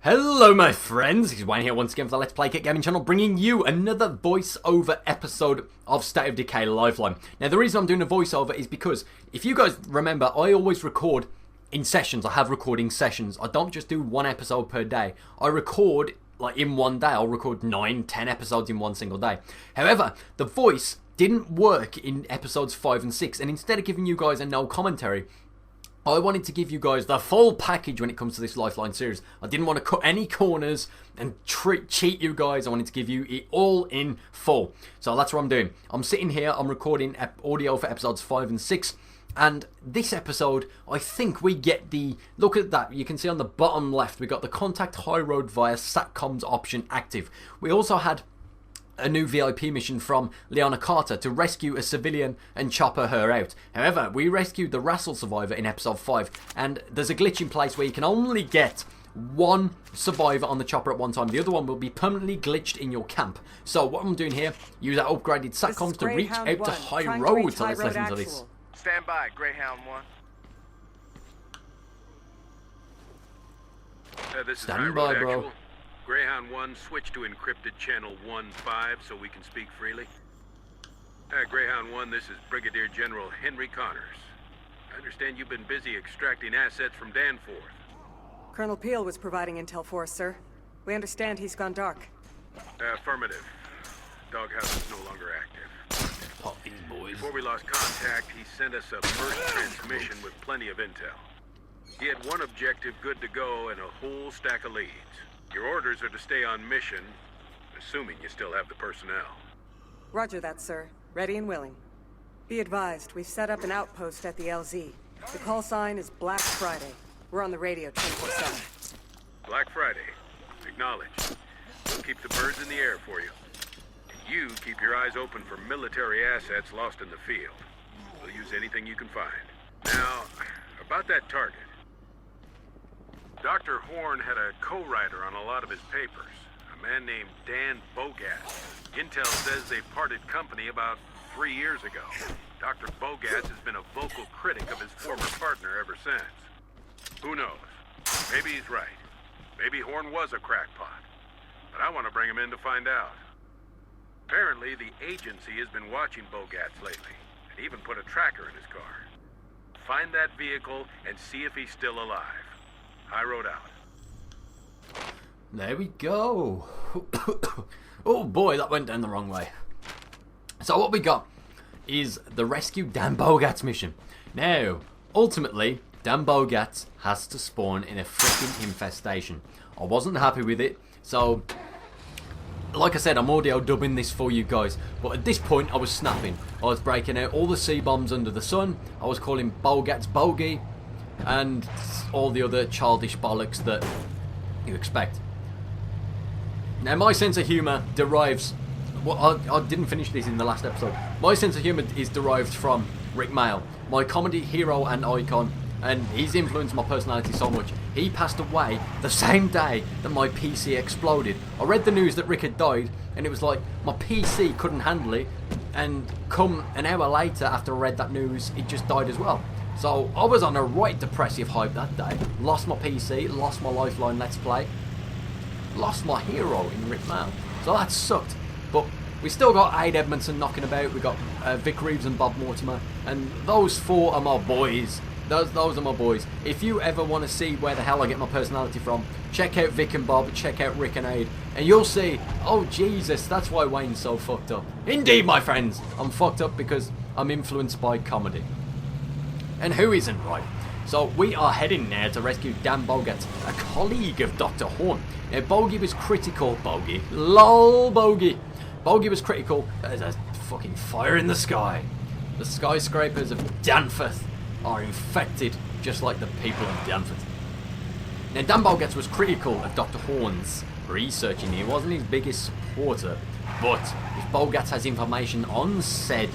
Hello my friends, this is Wayne here once again for the Let's Play Kit Gaming channel, bringing you another voiceover episode of State of Decay Lifeline. Now the reason I'm doing a voiceover is because, if you guys remember, I always record in sessions. I have recording sessions. I don't just do one episode per day. I record, like in one day, I'll record 9, 10 episodes in one single day. However, the voice didn't work in episodes 5 and 6, and instead of giving you guys a no commentary, I wanted to give you guys the full package when it comes to this Lifeline series. I didn't want to cut any corners and cheat you guys. I wanted to give you it all in full. So that's what I'm doing. I'm sitting here, I'm recording audio for episodes 5 and 6. And this episode, I think we get the... Look at that. You can see on the bottom left, we got the contact high road via SATCOMs option active. We also had a new VIP mission from Leona Carter to rescue a civilian and chopper her out. However, we rescued the Rassel survivor in episode 5, and there's a glitch in place where you can only get one survivor on the chopper at one time. The other one will be permanently glitched in your camp. So what I'm doing here, use our upgraded SATCOMs to reach out to high road. So let's listen to this. Stand by, Greyhound 1. This is Stand by, bro. Actual. Greyhound 1, switch to encrypted channel 1-5 so we can speak freely. Greyhound 1, this is Brigadier General Henry Connors. I understand you've been busy extracting assets from Danforth. Colonel Peel was providing intel for us, sir. We understand he's gone dark. Affirmative. Doghouse is no longer active. Pop these boys. Before we lost contact, he sent us a first transmission with plenty of intel. He had one objective good to go and a whole stack of leads. Your orders are to stay on mission, assuming you still have the personnel. Roger that, sir. Ready and willing. Be advised, we've set up an outpost at the LZ. The call sign is Black Friday. We're on the radio 24/7. Black Friday. Acknowledged. We'll keep the birds in the air for you. And you keep your eyes open for military assets lost in the field. We'll use anything you can find. Now, about that target. Dr. Horn had a co-writer on a lot of his papers, a man named Dan Bogatz. Intel says they parted company about 3 years ago. Dr. Bogatz has been a vocal critic of his former partner ever since. Who knows? Maybe he's right. Maybe Horn was a crackpot. But I want to bring him in to find out. Apparently, the agency has been watching Bogatz lately, and even put a tracker in his car. Find that vehicle and see if he's still alive. I wrote out. There we go. Oh boy, that went down the wrong way. So what we got is the rescue Dan Bogatz mission. Now, ultimately, Dan Bogatz has to spawn in a freaking infestation. I wasn't happy with it, so like I said, I'm audio dubbing this for you guys. But at this point, I was snapping. I was breaking out all the C-bombs under the sun. I was calling Bogatz bogey, and all the other childish bollocks that you expect. Now, my sense of humour derives... Well, I didn't finish this in the last episode. My sense of humour is derived from Rick Mail, my comedy hero and icon, and he's influenced my personality so much. He passed away the same day that my PC exploded. I read the news that Rick had died, and it was like, my PC couldn't handle it, and come an hour later after I read that news, it just died as well. So I was on a right depressive hype that day. Lost my PC, lost my Lifeline Let's Play, lost my hero in Rick Mail. So that sucked. But we still got Aid Edmondson knocking about. We got Vic Reeves and Bob Mortimer, and those four are my boys. Those are my boys. If you ever want to see where the hell I get my personality from, check out Vic and Bob, check out Rick and Aid, and you'll see, oh Jesus, that's why Wayne's so fucked up. Indeed, my friends, I'm fucked up because I'm influenced by comedy. And who isn't, right? So we are heading now to rescue Dan Bogatz, a colleague of Dr. Horn. Now Bogey was critical, Bogey was critical. There's a fucking fire in the sky. The skyscrapers of Danforth are infected, just like the people of Danforth. Now Dan Bogatz was critical of Dr. Horn's research, and he wasn't his biggest supporter. But if Bogatz has information on said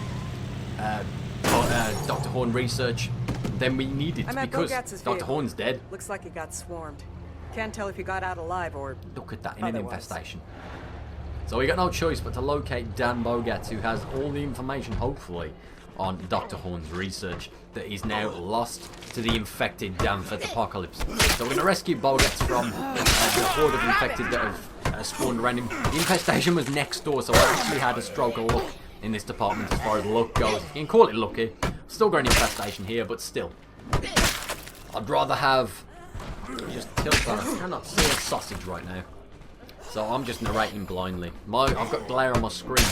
Dr. Horn research, then we need it, because Dr. Horn's dead. Looks like he got swarmed. Can't tell if he got out alive or look at that, in an infestation. So we got no choice but to locate Dan Bogatz, who has all the information, hopefully, on Dr. Horn's research that he's now lost to the infected Danforth apocalypse. So we're going to rescue Bogats from the horde of infected that have spawned around him. The infestation was next door, so I actually had a stroke of luck in this department as far as luck goes. You can call it lucky. Still got an infestation here, but still. I'd rather have... Just tilt that. I cannot see a sausage right now. So I'm just narrating blindly. I've got glare on my screen,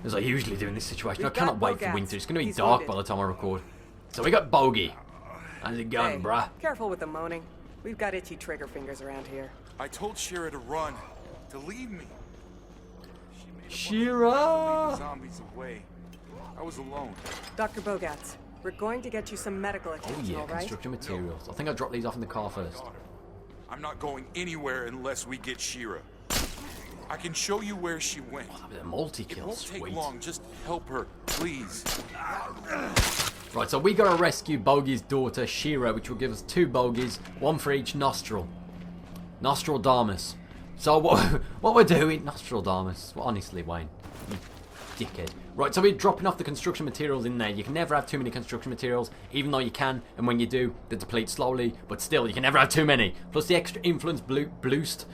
as I usually do in this situation. I cannot wait for winter. It's going to be dark by the time I record. So we got Bogey. How's it going, bruh? Careful with the moaning. We've got itchy trigger fingers around here. I told Shira to run, to leave me. Shira! Zombies away. I was alone. Dr. Bogats, we're going to get you some medical attention, Oh yeah, all right? construction materials. I think I dropped these off in the car first. I'm not going anywhere unless we get Shira. I can show you where she went. Oh, a multi-kill, It won't sweet. take long. Just help her, please. Right, so we gotta rescue Bogey's daughter, Shira, which will give us 2 bogies, 1 for each nostril. Nostradamus. So what we're doing... Nostradamus. Well, honestly, Wayne. You dickhead. Right, so we're dropping off the construction materials in there. You can never have too many construction materials, even though you can, and when you do, they deplete slowly, but still, you can never have too many. Plus the extra influence boost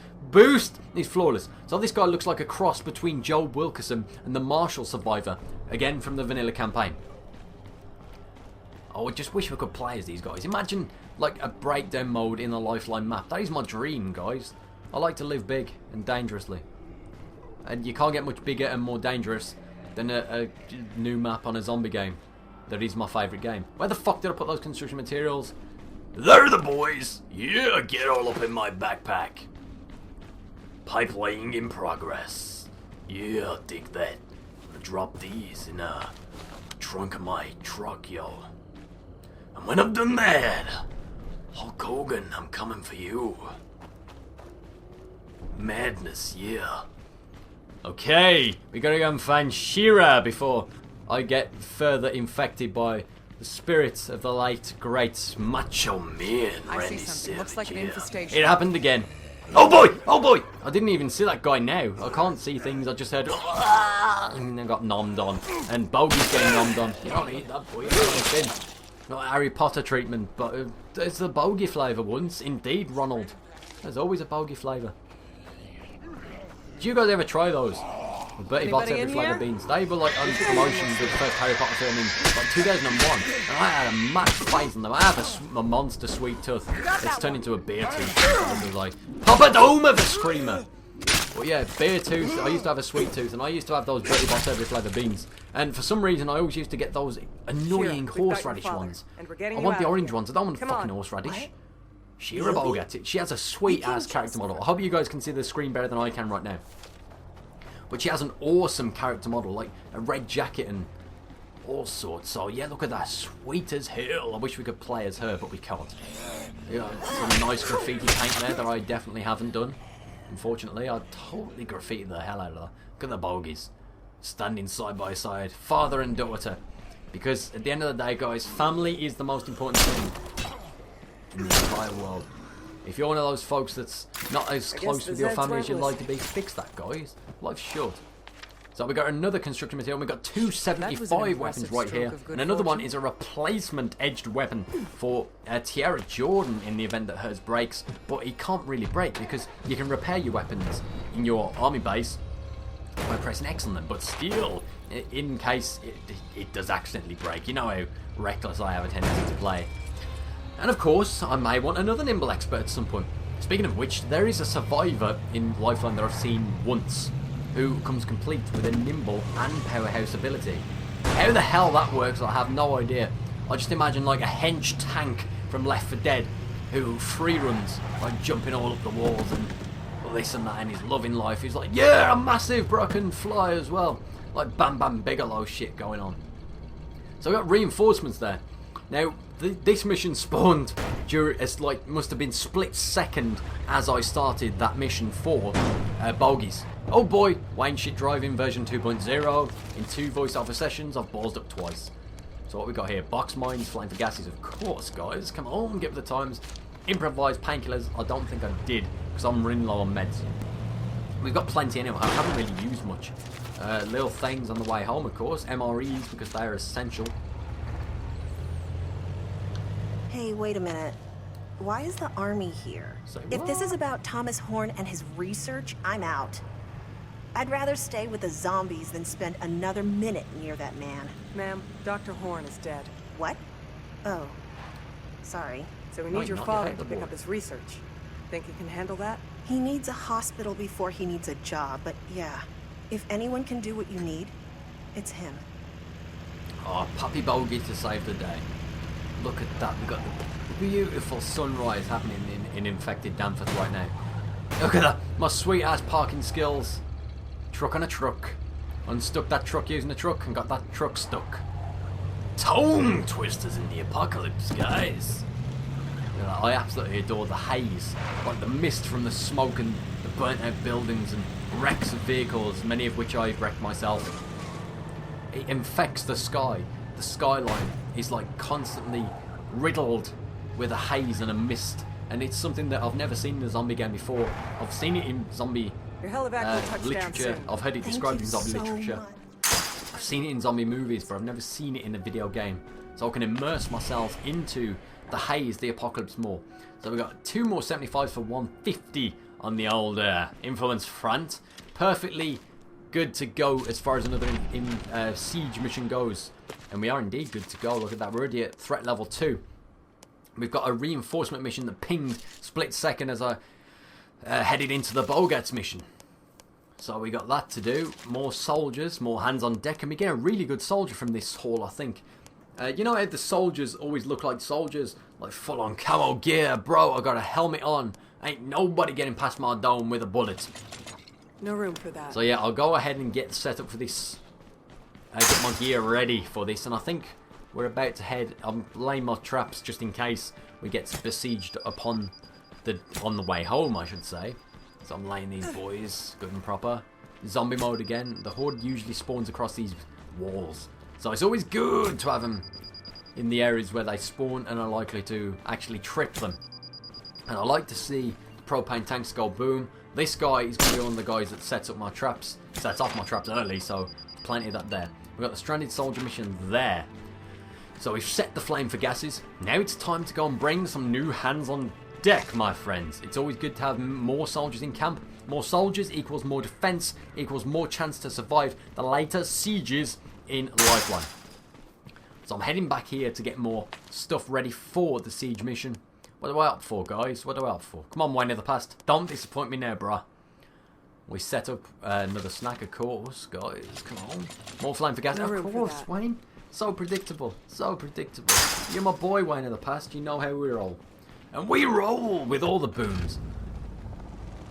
is flawless. So this guy looks like a cross between Joe Wilkerson and the Marshall survivor, again from the vanilla campaign. Oh, I just wish we could play as these guys. Imagine, like, a breakdown mode in a Lifeline map. That is my dream, guys. I like to live big and dangerously. And you can't get much bigger and more dangerous than a new map on a zombie game. That is my favourite game. Where the fuck did I put those construction materials? They're the boys! Yeah, get all up in my backpack. Pipe laying in progress. Yeah, dig that. I drop these in a trunk of my truck, yo. And when I've done that, Hulk Hogan, I'm coming for you. Madness, yeah. Okay, we gotta go and find Shira before I get further infected by the spirits of the late great Macho Man. I see something. Looks like an infestation. It happened again. Oh boy! Oh boy! I didn't even see that guy now. I can't see things. I just heard and then got nommed on. And Bogey's getting nommed on. You don't eat that, boy. You don't bin. Not a Harry Potter treatment, but it's the Bogey flavour once. Indeed, Ronald. There's always a Bogey flavour. Did you guys ever try those? Bertie Bott's every flavour beans. They were like on promotion with the first Harry Potter film in like 2001. And I had a mad face on them. I have a monster sweet tooth. It's turned into a beer tooth. It was like, Papadoma the Screamer! But yeah, beer tooth. I used to have a sweet tooth and I used to have those Bertie Bott's every flavour beans. And for some reason I always used to get those annoying horseradish ones. I want the orange ones. I don't want the fucking horseradish. Shira Bogats. She has a sweet ass character model. I hope you guys can see the screen better than I can right now. But she has an awesome character model, like a red jacket and all sorts. So yeah, look at that, sweet as hell. I wish we could play as her, but we can't. Yeah, some nice graffiti paint there that I definitely haven't done. Unfortunately, I totally graffitied the hell out of her. Look at the bogies, standing side by side, father and daughter. Because at the end of the day, guys, family is the most important thing in the entire world. If you're one of those folks that's not as close with your family as you'd like to be, fix that, guys. Life's short. So we got another construction material. We got 275 weapons right here, and another one is a replacement edged weapon for Tierra Jordan in the event that hers breaks. But he can't really break because you can repair your weapons in your army base by pressing X on them. But still, in case it does accidentally break, you know how reckless I have a tendency to play. And of course, I may want another nimble expert at some point. Speaking of which, there is a survivor in Lifeline that I've seen once, who comes complete with a nimble and powerhouse ability. How the hell that works, I have no idea. I just imagine like a hench tank from Left 4 Dead, who free runs, like jumping all up the walls and this and that, and he's loving life. He's like, yeah, I'm massive, but I can fly as well. Like Bam Bam Bigelow shit going on. So we got reinforcements there. Now, this mission spawned during, it's like, must have been split second as I started that mission for bogies. Oh boy, Wayne Shit Driving version 2.0. In 2 voiceover sessions, I've ballsed up twice. So what we got here? Box mines, flying for gases, of course, guys. Come on, give it the times. Improvised painkillers, I don't think I did, because I'm running low on meds. We've got plenty anyway. I haven't really used much. Little things on the way home, of course. MREs, because they are essential. Hey, wait a minute. Why is the army here? Say If this what? is about Thomas Horn and his research, I'm out. I'd rather stay with the zombies than spend another minute near that man. Ma'am, Dr. Horn is dead. What? Oh. Sorry. So we Might need your not father get to the pick boy. up his research. Think he can handle that? He needs a hospital before he needs a job, but yeah. If anyone can do what you need, it's him. Oh, Puppy Bogey to save the day. Look at that. We've got the beautiful sunrise happening in infected Danforth right now. Look at that. My sweet ass parking skills. Truck on a truck. Unstuck that truck using the truck and got that truck stuck. Tongue twisters in the apocalypse, guys. You know, I absolutely adore the haze. Like the mist from the smoke and the burnt out buildings and wrecks of vehicles, many of which I've wrecked myself. It infects the sky. The skyline is like constantly riddled with a haze and a mist. And it's something that I've never seen in a zombie game before. I've seen it in zombie Your helivac will touch down literature. soon. I've heard it Thank described you in zombie so literature. much. I've seen it in zombie movies, but I've never seen it in a video game. So I can immerse myself into the haze, the apocalypse more. So we've got 2 more 75s for 150 on the old influence front. Perfectly good to go as far as another siege mission goes. And we are indeed good to go. Look at that, we're already at threat level 2. We've got a reinforcement mission that pinged split second as I headed into the Bogarts mission. So we got that to do. More soldiers, more hands on deck, and we get a really good soldier from this haul, I think. You know how the soldiers always look like soldiers? Like full on camo gear, bro, I got a helmet on. Ain't nobody getting past my dome with a bullet. No room for that. So yeah, I'll go ahead and get set up for this. Get my gear ready for this, and I think we're about to head. I'm laying my traps just in case we get besieged on the way home, I should say. So I'm laying these boys good and proper. Zombie mode again. The horde usually spawns across these walls, so it's always good to have them in the areas where they spawn and are likely to actually trip them. And I like to see the propane tanks go boom. This guy is going to be one of the guys that sets up my traps. Sets off my traps early, so plenty of that there. We've got the stranded soldier mission there. So we've set the flame for gases. Now it's time to go and bring some new hands on deck, my friends. It's always good to have more soldiers in camp. More soldiers equals more defense, equals more chance to survive the later sieges in Lifeline. So I'm heading back here to get more stuff ready for the siege mission. What are we up for, guys? What are we up for? Come on, Wayne of the Past. Don't disappoint me now, bruh. We set up another snack, of course, guys. Come on. More flame for gas. No Of room for course, that. Wayne. So predictable. So predictable. You're my boy, Wayne of the Past. You know how we roll. And we roll with all the booms.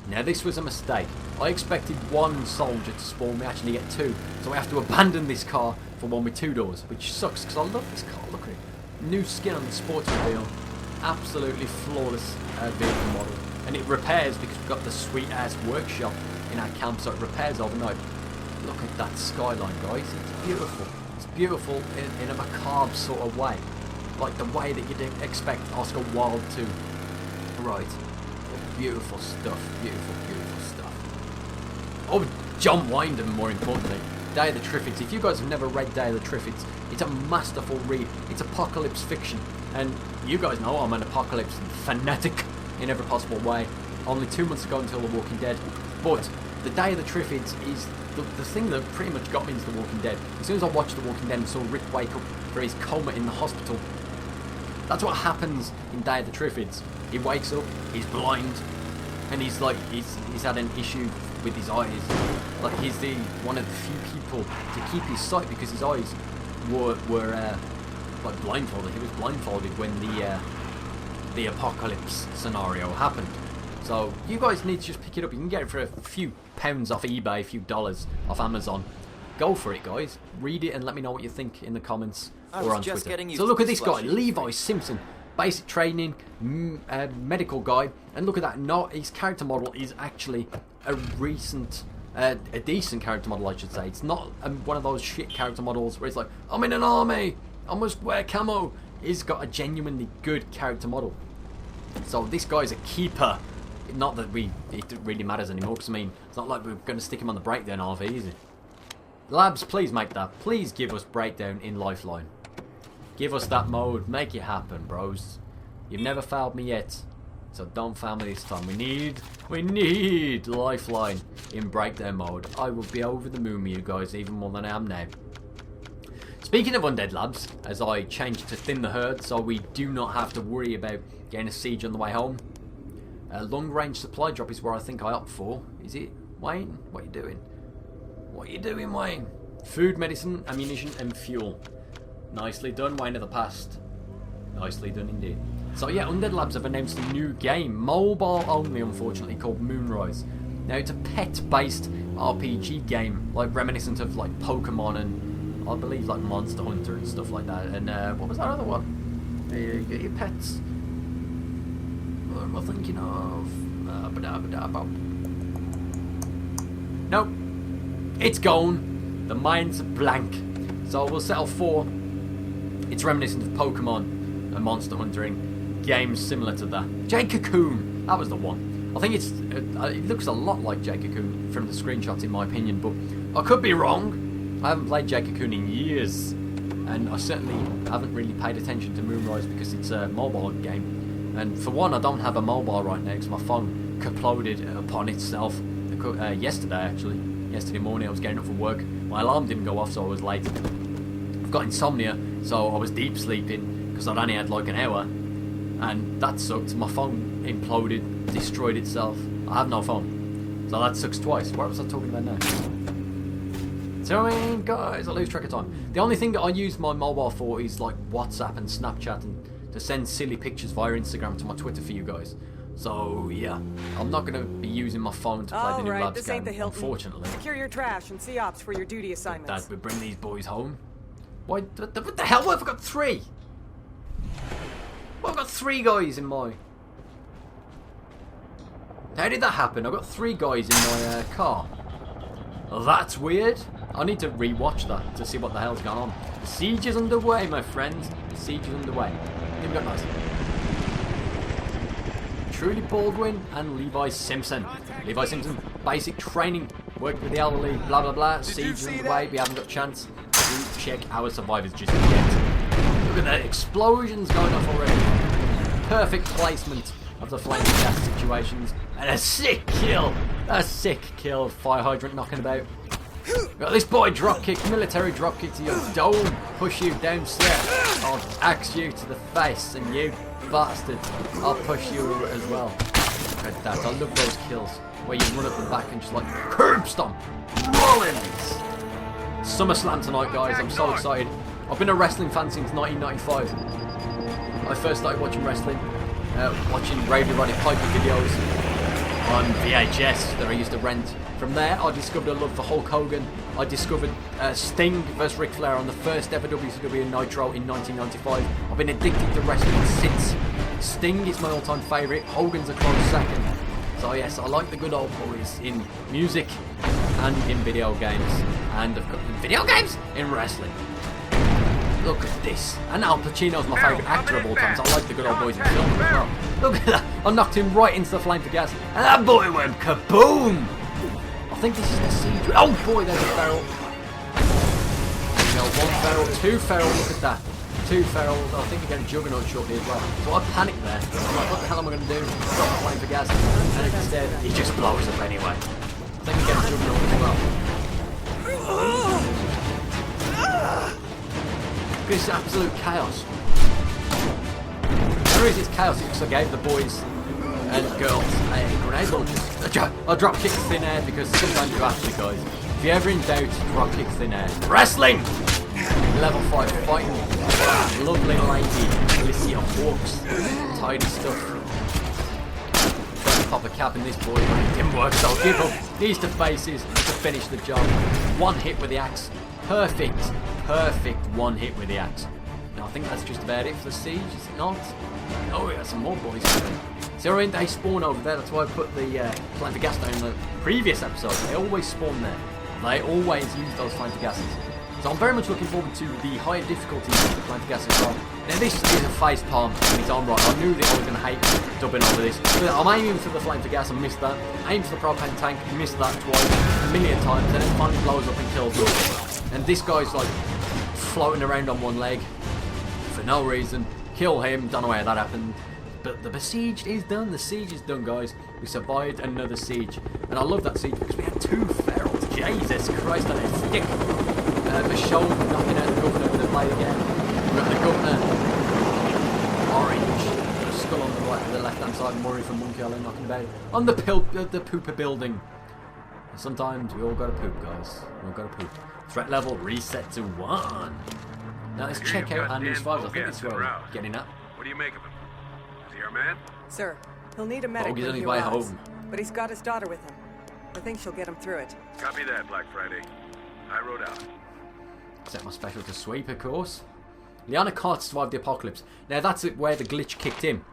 Now, this was a mistake. I expected one soldier to spawn. We actually get 2. So we have to abandon this car for one with 2 doors, which sucks because I love this car. Look at it. New skin on the Sportsmobile. Absolutely flawless vehicle model. And it repairs because we've got the sweet-ass workshop in our camp, so it repairs overnight. Look at that skyline, guys. It's beautiful. It's beautiful in a macabre sort of way. Like the way that you'd expect Oscar Wilde to write. Beautiful stuff. Beautiful, beautiful stuff. Oh, John Wyndham, more importantly. Day of the Triffids. If you guys have never read Day of the Triffids, it's a masterful read. It's apocalypse fiction. And you guys know I'm an apocalypse fanatic in every possible way. Only 2 months ago until The Walking Dead. But the Day of the Triffids is the thing that pretty much got me into The Walking Dead. As soon as I watched The Walking Dead and saw Rick wake up from his coma in the hospital, that's what happens in Day of the Triffids. He wakes up, he's blind, and he's had an issue with his eyes. Like he's one of the few people to keep his sight because his eyes were like blindfolded. He was blindfolded when the apocalypse scenario happened. So you guys need to just pick it up. You can get it for a few pounds off eBay, a few dollars off Amazon. Go for it, guys. Read it and let me know what you think in the comments or on Twitter. So look at this guy, Levi Simpson. Basic training, medical guy, and look at that. No, his character model is actually a decent character model, I should say. It's not one of those shit character models where it's like, I'm in an army, I must wear camo. He's got a genuinely good character model. So this guy's a keeper Not that it really matters anymore, because I mean, it's not like we're going to stick him on the breakdown RV, is it? Labs, please make that. Please give us breakdown in Lifeline. Give us that mode. Make it happen, bros. You've never failed me yet, so don't fail me this time. We need Lifeline in breakdown mode. I will be over the moon with you guys, even more than I am now. Speaking of Undead Labs, as I change to thin the herd, so we do not have to worry about getting a siege on the way home. Long range supply drop is where I think I opt for. Is it, Wayne? What are you doing? What are you doing, Wayne? Food, medicine, ammunition, and fuel. Nicely done, Wayne of the past. Nicely done indeed. So yeah, Undead Labs have announced a new game, mobile only unfortunately, called Moonrise. Now it's a pet-based RPG game, like reminiscent of like Pokemon and I believe like Monster Hunter and stuff like that. And what was that other one? You get your pets. What am I thinking of? Nope. It's gone. The mind's blank. So we'll settle for. It's reminiscent of Pokemon and Monster Hunting. Games similar to that. Jade Cocoon. That was the one. I think it looks a lot like Jade Cocoon from the screenshots in my opinion, but I could be wrong. I haven't played Jade Cocoon in years. And I certainly haven't really paid attention to Moonrise because it's a mobile game. And for one, I don't have a mobile right now because my phone kaploded upon itself yesterday actually. Yesterday morning I was getting up for work. My alarm didn't go off, so I was late. I've got insomnia, so I was deep sleeping because I'd only had like an hour. And that sucked. My phone imploded, destroyed itself. I have no phone. So that sucks twice. What was I talking about now? So I mean, guys, I lose track of time. The only thing that I use my mobile for is like WhatsApp and Snapchat and to send silly pictures via Instagram to my Twitter for you guys. So yeah, I'm not going to be using my phone to play the new Labs this game, ain't the Hilton. unfortunately. Secure your trash and see ops for your duty assignments. Dad would bring these boys home. Why? What the hell? Why have I got 3? Well, I've got 3 guys in my... How did that happen? I've got 3 guys in my car. Well, that's weird. I need to re-watch that to see what the hell's going on. The siege is underway, my friends. The siege is underway. Here we go, nice. Trudy Baldwin and Levi Simpson. Levi Simpson, basic training, worked with the elderly, blah blah blah. Siege is underway. We haven't got a chance to check our survivors just yet. Look at the explosions going off already. Perfect placement of the flaming gas situations. And a sick kill. A sick kill. Fire hydrant knocking about. Got this boy dropkick, military dropkick to your dome. Push you downstairs. I'll axe you to the face. And you bastard, I'll push you as well. Look at that. I love those kills. Where you run up the back and just like curb stomp. Rollins. SummerSlam tonight, guys. I'm so excited. I've been a wrestling fan since 1995. I first started watching wrestling, watching Ravy Roddy Piper videos on VHS that I used to rent. From there, I discovered a love for Hulk Hogan. I discovered Sting vs Ric Flair on the first ever WCW Nitro in 1995. I've been addicted to wrestling since. Sting is my all-time favourite. Hogan's a close second. So yes, I like the good old boys in music and in video games. And of course, in video games? In wrestling. Look at this. And Al Pacino's my favourite actor of all time, so I like the good old boys in film as well. Look at that. I knocked him right into the flame for gas. And that boy went kaboom! I think this is the siege. Oh boy, there's a feral. There we go, 1 feral, 2 feral, look at that. 2 feral. I think we get a juggernaut shortly as well. So I panicked there. I'm like, what the hell am I going to do? Drop the flame for gas. And instead, he just blows up anyway. I think we get a juggernaut as well. This is absolute chaos. The reason it's chaos is because I gave the boys and girls a grenade launcher. I drop kick thin air because sometimes you have to, guys. If you're ever in doubt, drop kick thin air. Wrestling! Level 5 fighting. Lovely lady, Alicia Hawks. Tidy stuff. Trying to pop a cap in this boy, but it didn't work, so I'll give up. These to faces to finish the job. 1 hit with the axe. Perfect 1 hit with the axe. Now I think that's just about it for the siege, is it not? Oh, we got some more boys. So they spawn over there. That's why I put the flame for gas down in the previous episode. They always spawn there. They always use those flame for gases. So I'm very much looking forward to the higher difficulty of playing gas as well. Now this is a face palm in its own right. I knew that I was going to hate dubbing over this. But I'm aiming for the flame for gas and missed that. Aiming for the propane tank, missed that twice, a million times, then it finally blows up and kills me. And this guy's like floating around on one leg for no reason. Kill him, don't know how that happened. But the besieged is done. The siege is done, guys. We survived another siege. And I love that siege because we had 2 ferals. Jesus Christ, on a stick. The shoulder knocking out the governor with a blade again. We've got the governor. Orange. The skull on the right, the left hand side. Murray from Monkey Island knocking about. On the pooper building. And sometimes we all gotta poop, guys. We all gotta poop. Threat level reset to 1. Now let's check out our new survivors. I think it's where we're getting at. What do you make of him? Is he our man? Sir, he'll need a medic Bogey's for on a his few way hours, home. but he's got his daughter with him. I think she'll get him through it. Copy that, Black Friday. I wrote out. Set my special to sweep, of course. Liana can't survive the apocalypse. Now that's where the glitch kicked in.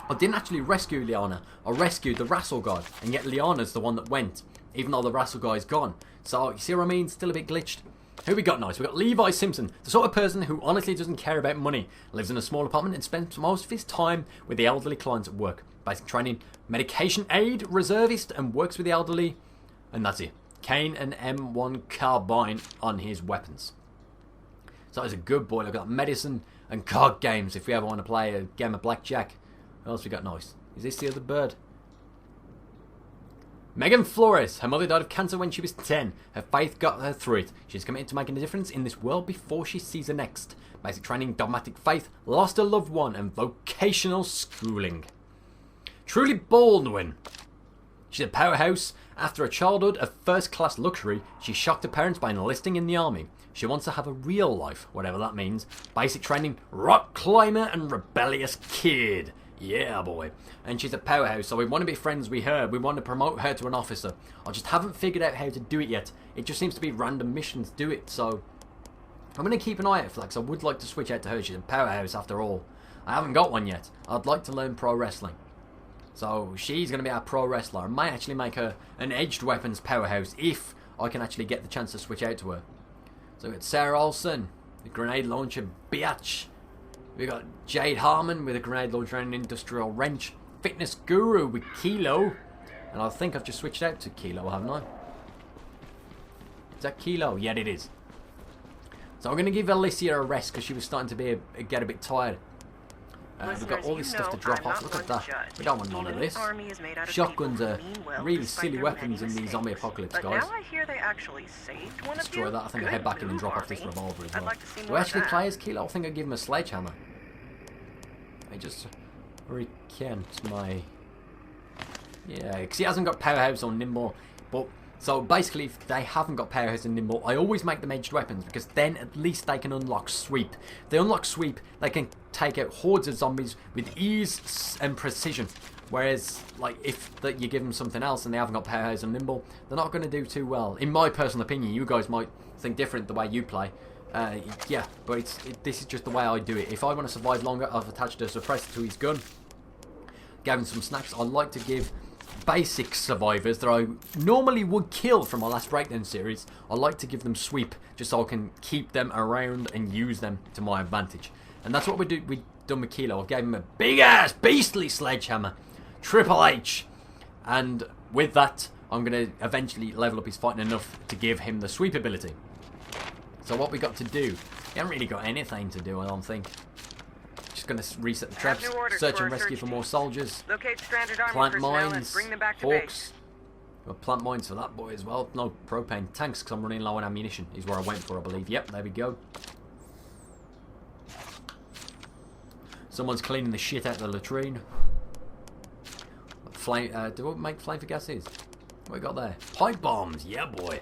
I didn't actually rescue Liana. I rescued the Rassel guy, and yet Liana's the one that went, even though the Rassel guy's gone. So, you see what I mean? Still a bit glitched. Who we got nice? We got Levi Simpson, the sort of person who honestly doesn't care about money, lives in a small apartment and spends most of his time with the elderly clients at work. Basic training, medication aid, reservist, and works with the elderly. And that's it. Kane and M1 carbine on his weapons. So he's a good boy. Look at that. Medicine and card games if we ever want to play a game of blackjack. What else we got nice? Is this the other bird? Megan Flores. Her mother died of cancer when she was 10. Her faith got her through it. She's committed to making a difference in this world before she sees the next. Basic training, dogmatic faith, lost a loved one, and vocational schooling. Truly Baldwin. She's a powerhouse. After a childhood of first-class luxury, she shocked her parents by enlisting in the army. She wants to have a real life, whatever that means. Basic training, rock climber and rebellious kid. Yeah, boy. And she's a powerhouse, so we want to be friends with her. We want to promote her to an officer. I just haven't figured out how to do it yet. It just seems to be random missions do it, so I'm going to keep an eye out for that, because I would like to switch out to her. She's a powerhouse after all. I haven't got one yet. I'd like to learn pro wrestling. So she's going to be our pro wrestler. I might actually make her an edged weapons powerhouse if I can actually get the chance to switch out to her. So we've got Sarah Olsen, the grenade launcher biatch. We've got Jade Harmon with a grenade launcher and an industrial wrench. Fitness Guru with Kilo. And I think I've just switched out to Kilo, haven't I? Is that Kilo? Yeah, it is. So I'm going to give Alicia a rest because she was starting to get a bit tired. We've got all this stuff to drop off. Look at that. We don't want none of this. Shotguns are really silly weapons in the zombie apocalypse, guys. Now I hear they actually saved one Destroy of you. that. I think I'll head back in and drop off this revolver as well. I'd like to see Do more I of actually that. play as Kilo? I think I give him a sledgehammer. I just recant my... Yeah, because he hasn't got powerhouse or nimble. But so basically, if they haven't got powerhouse and nimble, I always make them edged weapons because then at least they can unlock sweep. If they unlock sweep, they can take out hordes of zombies with ease and precision. Whereas, like, if you give them something else and they haven't got powerhouse and nimble, they're not going to do too well. In my personal opinion, you guys might think different the way you play. Yeah, but this is just the way I do it. If I want to survive longer, I've attached a suppressor to his gun. Gave him some snacks. I like to give basic survivors that I normally would kill from my last Breakdown series. I like to give them sweep just so I can keep them around and use them to my advantage. And that's what we done with Kilo. I gave him a big ass beastly sledgehammer, Triple H, and with that I'm going to eventually level up his fighting enough to give him the sweep ability. So what we got to do? We haven't really got anything to do, I don't think. Just going to reset the traps, Have new orders search for and our rescue search for more team. soldiers, Locate stranded army plant personnel and mines, bring them back to hawks. Got plant mines for that boy as well. No propane tanks because I'm running low on ammunition is where I went for, I believe. Yep, there we go. Someone's cleaning the shit out of the latrine. Flame, do I make flame for gases? What we got there? Pipe bombs, yeah boy.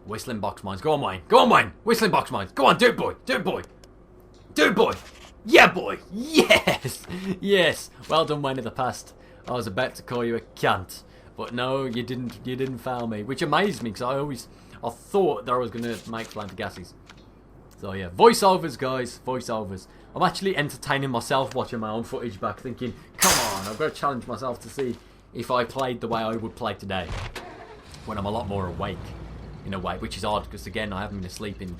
Whistling box mines, go on Wayne, go on Wayne. Whistling box mines, go on, do it boy, do it boy. Do it boy, yeah boy, yes, yes. Well done Wayne in the past. I was about to call you a cunt, but no, you didn't fail me, which amazed me because I thought that I was going to make flame for gases. So yeah, voiceovers guys, voiceovers. I'm actually entertaining myself watching my own footage back thinking, come on, I've got to challenge myself to see if I played the way I would play today. When I'm a lot more awake, in a way, which is odd because again, I haven't been asleep in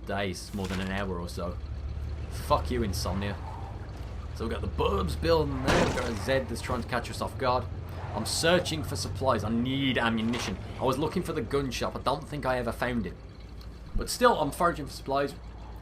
days, more than an hour or so. Fuck you, Insomnia. So we've got the burbs building there. We've got a Z that's trying to catch us off guard. I'm searching for supplies. I need ammunition. I was looking for the gun shop. I don't think I ever found it. But still, I'm foraging for supplies.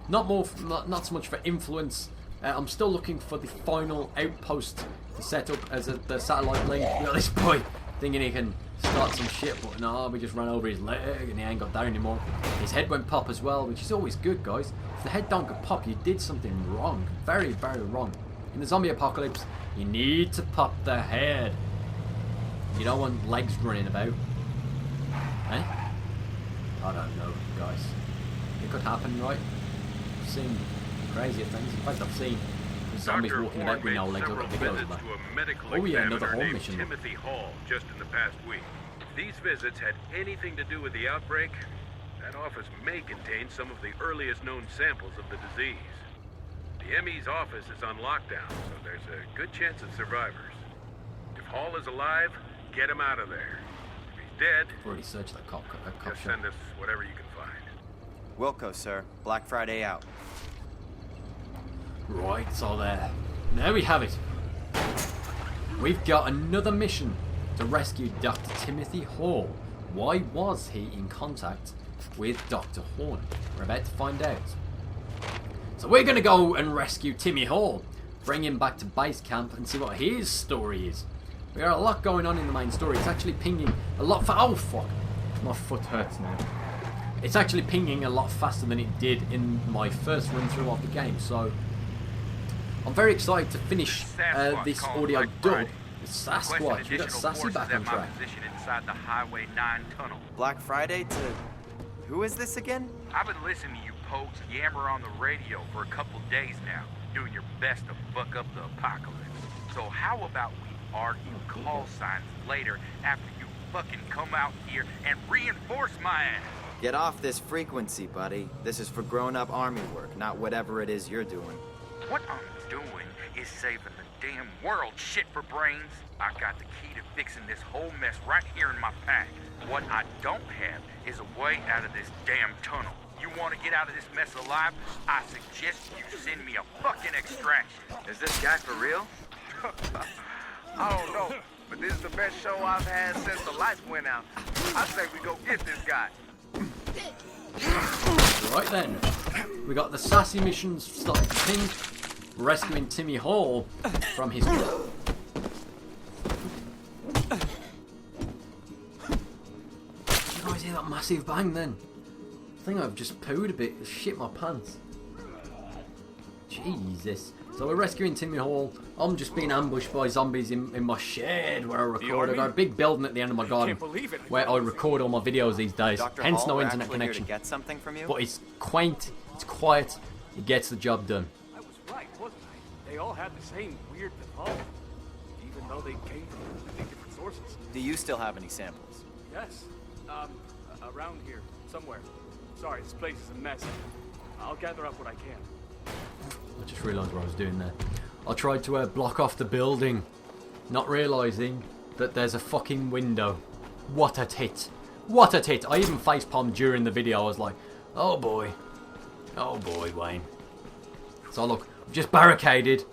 Not so much for influence. I'm still looking for the final outpost to set up as the satellite link. You got this boy thinking he can start some shit, but no, we just ran over his leg and he ain't got down anymore. His head went pop as well, which is always good, guys. If the head don't go pop, you did something wrong. Very, very wrong. In the zombie apocalypse, you need to pop the head. You don't want legs running about. Eh? I don't know, guys. It could happen, right? I've seen crazier things. In fact, I've seen zombies walking about with no legs. I've got videos of that. Oh yeah, another Hall mission. Timothy Hall, just in the past week. If these visits had anything to do with the outbreak, that office may contain some of the earliest known samples of the disease. The ME's office is on lockdown, so there's a good chance of survivors. If Hall is alive, get him out of there. If he's dead, I've already searched that cop just shop. send us whatever you can find. Wilco, sir. Black Friday out. Right, so there we have it. We've got another mission to rescue Dr. Timothy Hall. Why was he in contact with Dr. Horn? We're about to find out. So we're going to go and rescue Timmy Hall, bring him back to base camp and see what his story is. We got a lot going on in the main story. It's actually pinging a lot oh fuck, my foot hurts now. It's actually pinging a lot faster than it did in my first run through of the game, so I'm very excited to finish this audio dub with Sasquatch. We got Sassy back on track. Inside the Highway 9 tunnel. Black Friday to... Who is this again? I've been listening to you pokes yammer on the radio for a couple days now, doing your best to fuck up the apocalypse. So how about we argue call signs later after you fucking come out here and reinforce my ass? Get off this frequency, buddy. This is for grown-up army work, not whatever it is you're doing. What I'm doing is saving the damn world, shit for brains. I got the key to fixing this whole mess right here in my pack. What I don't have is a way out of this damn tunnel. You want to get out of this mess alive? I suggest you send me a fucking extraction. Is this guy for real? I don't know, but this is the best show I've had since the lights went out. I say we go get this guy. Right then, we got the Sassy missions starting to ping, rescuing Timmy Hall from his... Did you guys hear that massive bang then? I think I've just pooed a bit, shit my pants. Jesus. So we're rescuing Timmy Hall. I'm just being ambushed by zombies in my shed where I record. I've got a big building at the end of my garden where I record all my videos these days. Dr. Hence Hall, no we're internet actually here connection. to get something from you? But it's quaint, it's quiet, it gets the job done. I was right, wasn't I? They all had the same weird pathology, even though they came from completely different sources. Do you still have any samples? Yes, around here, somewhere. Sorry, this place is a mess. I'll gather up what I can. I just realised what I was doing there. I tried to block off the building, not realising that there's a fucking window. What a tit. What a tit. I even facepalmed during the video. I was like, oh boy, Wayne. So look, I've just barricaded,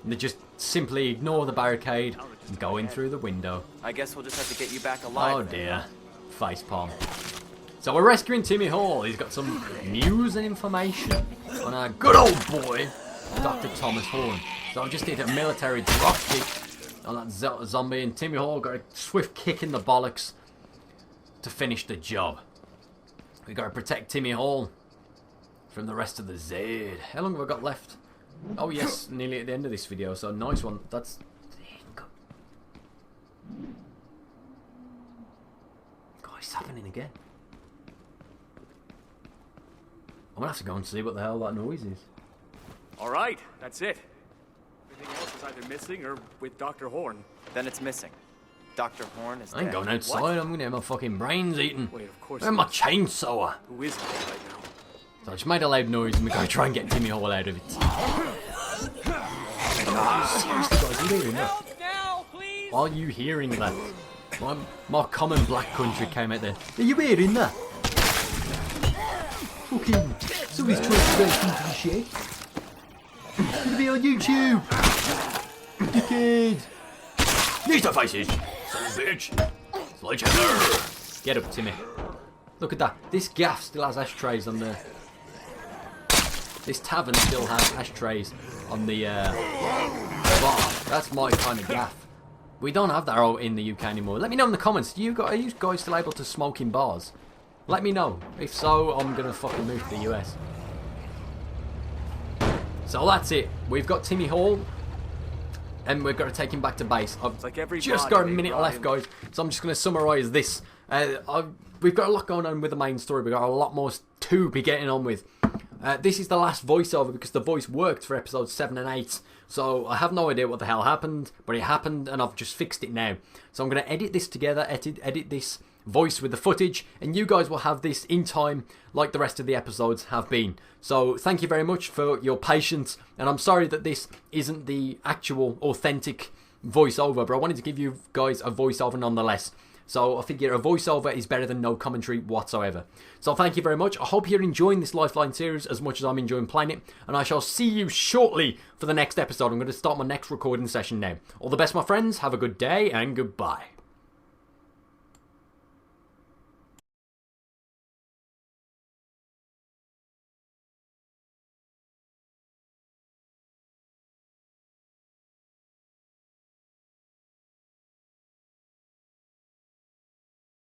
and they just simply ignore the barricade and go in through the window. I guess we'll just have to get you back alive. Oh dear. Facepalm. So we're rescuing Timmy Hall. He's got some news and information on our good old boy, Dr. Thomas Horn. So I just did a military drop kick on that zombie, and Timmy Hall got a swift kick in the bollocks to finish the job. We got to protect Timmy Hall from the rest of the Zed. How long have I got left? Oh yes, nearly at the end of this video, so nice one. That's... God, it's happening again. I'm gonna have to go and see what the hell that noise is. All right, that's it. Everything else is either missing or with Dr. Horn. Then it's missing. Dr. Horn is I ain't dead. going outside. What? I'm gonna have my fucking brains eaten. Wait, of course. Where's my chainsaw? Who is it right now? So I just made a loud noise and we're gonna try and get Timmy Hall out of it. Seriously, guys, are you hearing that? Now, please. Are you hearing that? My common black country came out there. Are you hearing that? Fucking Somebody's trying to break into the shit. It's gonna be on YouTube. Dickhead. Use the faces, son of a bitch. Sledgehammer. Get up, Timmy. Look at that. This gaff still has ashtrays on the... This tavern still has ashtrays on the bar. That's my kind of gaff. We don't have that out in the UK anymore. Let me know in the comments. Are you guys still able to smoke in bars? Let me know. If so, I'm going to fucking move to the US. So that's it. We've got Timmy Hall. And we've got to take him back to base. I've just got a minute left, guys. So I'm just going to summarise this. We've got a lot going on with the main story. We've got a lot more to be getting on with. This is the last voiceover because the voice worked for episodes 7 and 8. So I have no idea what the hell happened, but it happened and I've just fixed it now. So I'm going to edit this together, edit this voice with the footage, and you guys will have this in time like the rest of the episodes have been. So thank you very much for your patience, and I'm sorry that this isn't the actual authentic voiceover, but I wanted to give you guys a voiceover nonetheless. So I figure a voiceover is better than no commentary whatsoever. So thank you very much. I hope you're enjoying this Lifeline series as much as I'm enjoying playing it. And I shall see you shortly for the next episode. I'm going to start my next recording session now. All the best, my friends. Have a good day and goodbye.